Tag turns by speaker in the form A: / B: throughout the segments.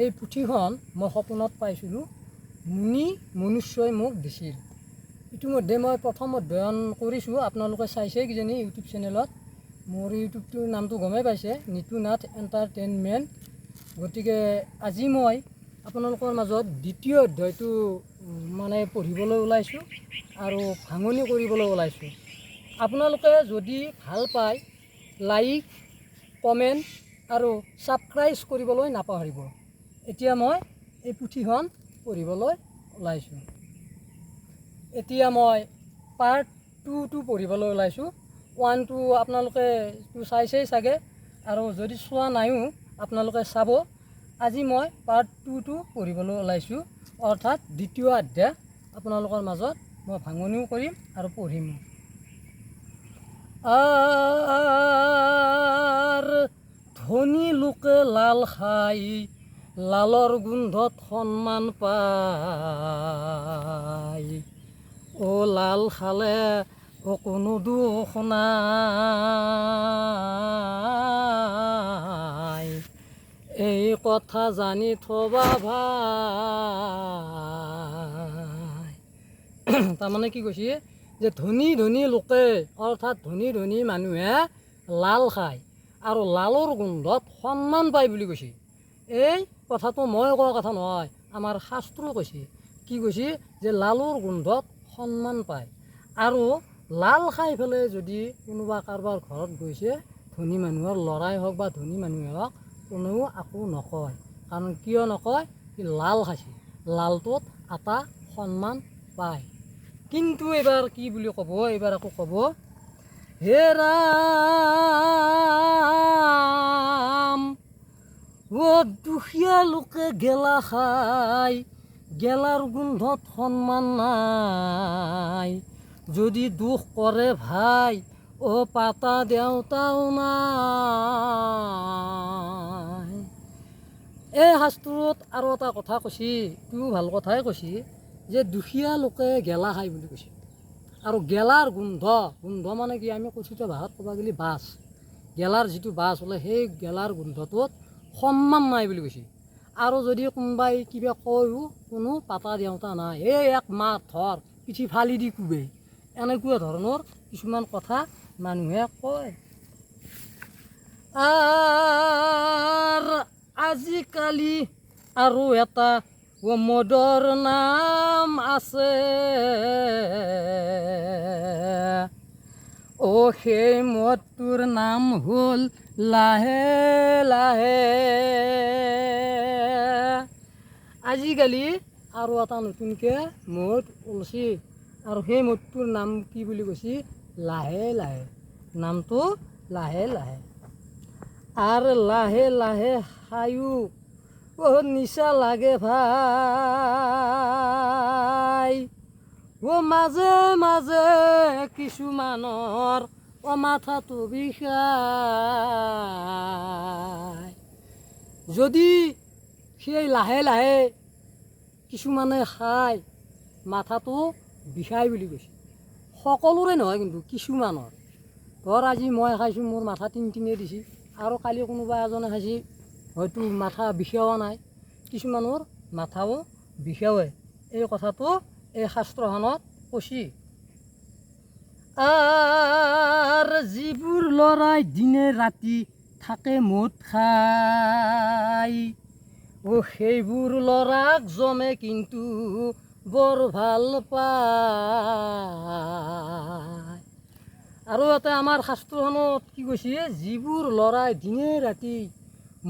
A: এই পুথিখন মই সপোনত পাইছিলোঁ, মুনি মনুষ্যই মোক দিছিল। ইতিমধ্যে মই প্ৰথম অধ্যয়ন কৰিছোঁ, আপোনালোকে চাইছে কিজানি ইউটিউব চেনেলত। মোৰ ইউটিউবটোৰ নামটো গমেই পাইছে, নিতু নাথ এণ্টাৰটেইনমেণ্ট। গতিকে আজি মই আপোনালোকৰ মাজত দ্বিতীয় অধ্যায়টো মানে পঢ়িবলৈ ওলাইছোঁ আৰু ভাঙনি কৰিবলৈ ওলাইছোঁ। আপোনালোকে যদি ভাল পায় লাইক, কমেণ্ট আৰু ছাবস্ক্ৰাইব কৰিবলৈ নাপাহৰিব। এতিয়া মই এই পুথিখন পঢ়িবলৈ ওলাইছোঁ। এতিয়া মই পাৰ্ট 2টো পঢ়িবলৈ ওলাইছোঁ। 1টো আপোনালোকে চাইছেই চাগে, আৰু যদি চোৱা নাইও আপোনালোকে চাব। আজি মই পাৰ্ট 2টো পঢ়িবলৈ ওলাইছোঁ, অৰ্থাৎ দ্বিতীয় অধ্যায় আপোনালোকৰ মাজত মই ভাঙনিও কৰিম আৰু পঢ়িমো। ধনী লোকে লাল খাই লালৰ গোন্ধত সন্মান পায়। লাল খালে কোনো দুখ নাই, এই কথা জানি থবা ভাই। তাৰমানে কি কৈছে যে ধনী ধনী লোকে অৰ্থাৎ ধনী ধনী মানুহে লাল খায় আৰু লালৰ গোন্ধত সন্মান পায় বুলি কৈছে। এই কথাটো মই কোৱা কথা নহয়, আমাৰ শাস্ত্ৰও কৈছে। কি কৈছে যে লালৰ গোন্ধত সন্মান পায়। আৰু লাল খাই পেলাই যদি কোনোবা কাৰোবাৰ ঘৰত গৈছে, ধনী মানুহৰ ল'ৰাই হওক বা ধনী মানুহে হওক, কোনেও একো নকয়। কাৰণ কিয় নকয়? সি লাল খাইছে, লালটোত এটা সন্মান পায়। কিন্তু এইবাৰ কি বুলি ক'ব? এইবাৰ আকৌ ক'ব, হে ৰাম, দুখীয়া লোকে গেলা খায়, গেলাৰ গোন্ধত সন্মান নাই। যদি দুখ কৰে ভাই, পাতা দেউতাও নাই। এই শাস্ত্ৰত আৰু এটা কথা কৈছে, এইটো ভাল কথাই কৈছে, যে দুখীয়া লোকে গেলা খায় বুলি কৈছে। আৰু গেলাৰ গোন্ধ মানে কি? আমি কথিত ভাষাত ক'ব গ'লে বাছ, গেলাৰ যিটো বাছ ওলায়, সেই গেলাৰ গোন্ধটোত সন্মান নাই বুলি কৈছে। আৰু যদি কোনোবাই কিবা কয়ও, কোনো পাতা দেউতা নাই, এই এক মাত ধৰ পিঠি ফালি দি কোবে, এনেকুৱা ধৰণৰ কিছুমান কথা মানুহে কয়। আজিকালি আৰু এটা মদৰ নাম আছে, সেই মদটোৰ নাম হ'ল লাহে লাহে। আজিকালি আৰু এটা নতুনকৈ মদ ওলছি, আৰু সেই মদটোৰ নাম কি বুলি কৈছে? লাহে লাহে। নামটো লাহে লাহে। আৰু লাহে লাহে খায়ো বহুত নিচা লাগে ভাই। মাজে মাজে কিছুমানৰ মাথাটো বিষায়। যদি সেই লাহে লাহে কিছুমানে খায়, মাথাটো বিষায় বুলি কৈছে। সকলোৰে নহয় কিন্তু, কিছুমানৰ। ধৰ আজি মই খাইছোঁ, মোৰ মাথা টিংটিঙে দিছে, আৰু কালি কোনোবা এজনে খাইছে, হয়তো মাথা বিষোৱা নাই। কিছুমানৰ মাথাও বিষায়। এই কথাটো এই শাস্ত্ৰখনত কৈছে। যিবোৰ ল'ৰাই দিনে ৰাতি থাকে মদ খায়, সেইবোৰ ল'ৰাক জমে কিন্তু বৰ ভাল পায়। আৰু এটা আমাৰ শাস্ত্ৰখনত কি কৈছে? যিবোৰ ল'ৰাই দিনে ৰাতি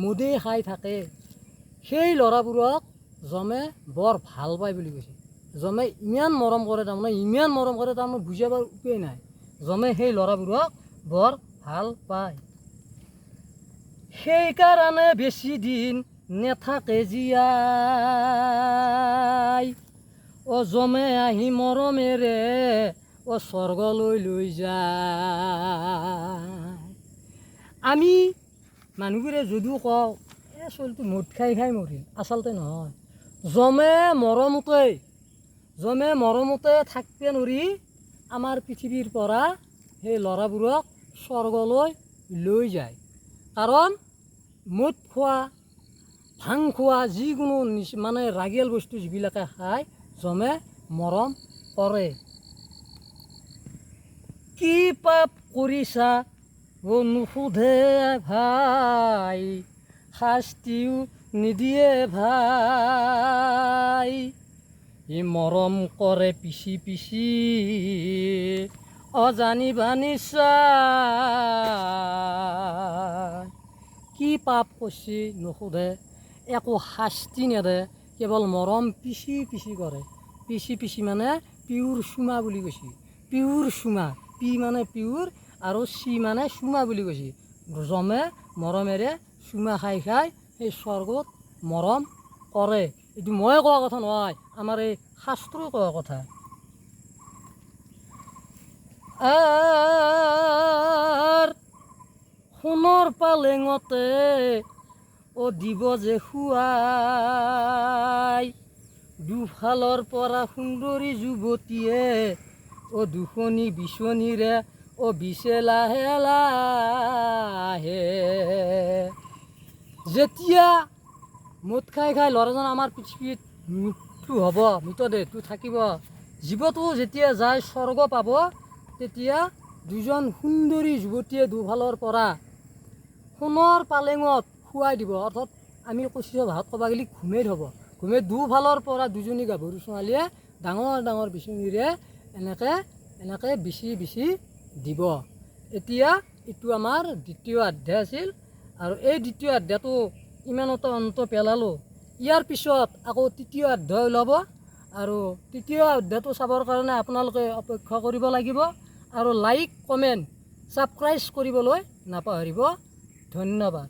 A: মদে খাই থাকে, সেই ল'ৰাবোৰক জমে বৰ ভাল পায় বুলি কৈছে। জমে ইমান মৰম কৰে, তাৰমানে ইমান মৰম কৰে, তাৰমানে বুজাবৰ উপায় নাই। জমে সেই ল'ৰাবোৰক বৰ ভাল পায়। সেইকাৰণে বেছি দিন নেথাকে জীয়াই, জমে আহি মৰমেৰে স্বৰ্গলৈ লৈ যায়। আমি মানুহবোৰে যদিও কওঁ, চলটো মদ খাই খাই মৰিল, আচলতে নহয়। জমে মৰমতে থাকিব নোৱাৰি আমাৰ পৃথিৱীৰ পৰা সেই ল'ৰাবোৰক স্বৰ্গলৈ লৈ যায়। কাৰণ মদ খোৱা ভাং খোৱা যিকোনো মানে ৰাগিয়াল বস্তু যিবিলাকে খায় জমে মৰম কৰে। কি পাপ কৰিছা নুসুধে ভাই, শাস্তিও নিদিয়ে ভাই। ই মৰম কৰে পিছি পিছি অজানিবা নিশ্চয়। কি পাপ কৰিছে নুসুধে, একো শাস্তি নেদে, কেৱল মৰম পিছি পিছি কৰে। পিছি পিছি মানে পিউৰ চুমা বুলি কৈছে, পিউৰ চুমা। পি মানে পিউৰ আৰু চি মানে চুমা বুলি কৈছে। জমে মৰমেৰে চুমা খাই খাই সেই স্বৰ্গত মৰম কৰে। এইটো মই কোৱা কথা নহয়, আমাৰ এই শাস্ত্ৰই কোৱা কথা। সোণৰ পালেঙতে দিব যে খুৱাই, দুফালৰ পৰা সুন্দৰী যুৱতীয়ে দুখনি বিচনীৰে বিচে লাহে লাহে। যেতিয়া মদ খাই খাই ল'ৰাজন আমাৰ পৃথিৱীত মৃত্যু হ'ব, মৃতদেহটো থাকিব, জীৱটো যেতিয়া যায় স্বৰ্গ পাব, তেতিয়া দুজন সুন্দৰী যুৱতীয়ে দুফালৰ পৰা সোণৰ পালেঙত খুৱাই দিব। অৰ্থাৎ আমি কৈছোঁ ভাষাত ক'ব গ'লে ঘুমেই থ'ব। ঘুমে দুফালৰ পৰা দুজনী গাভৰু ছোৱালীয়ে ডাঙৰ ডাঙৰ বিচনীৰে এনেকৈ বিচি বিচি দিব। এতিয়া এইটো আমাৰ দ্বিতীয় অধ্যায় আছিল, আৰু এই দ্বিতীয় অধ্যায়টো ইমানতে অন্ত পেলালোঁ। ইয়াৰ পিছত আকৌ তৃতীয় অধ্যায় ওলাব, আৰু তৃতীয় অধ্যায়টো চাবৰ কাৰণে আপোনালোকে অপেক্ষা কৰিব লাগিব, আৰু লাইক কমেণ্ট ছাবস্ক্ৰাইব কৰিবলৈ নাপাহৰিব। ধন্যবাদ।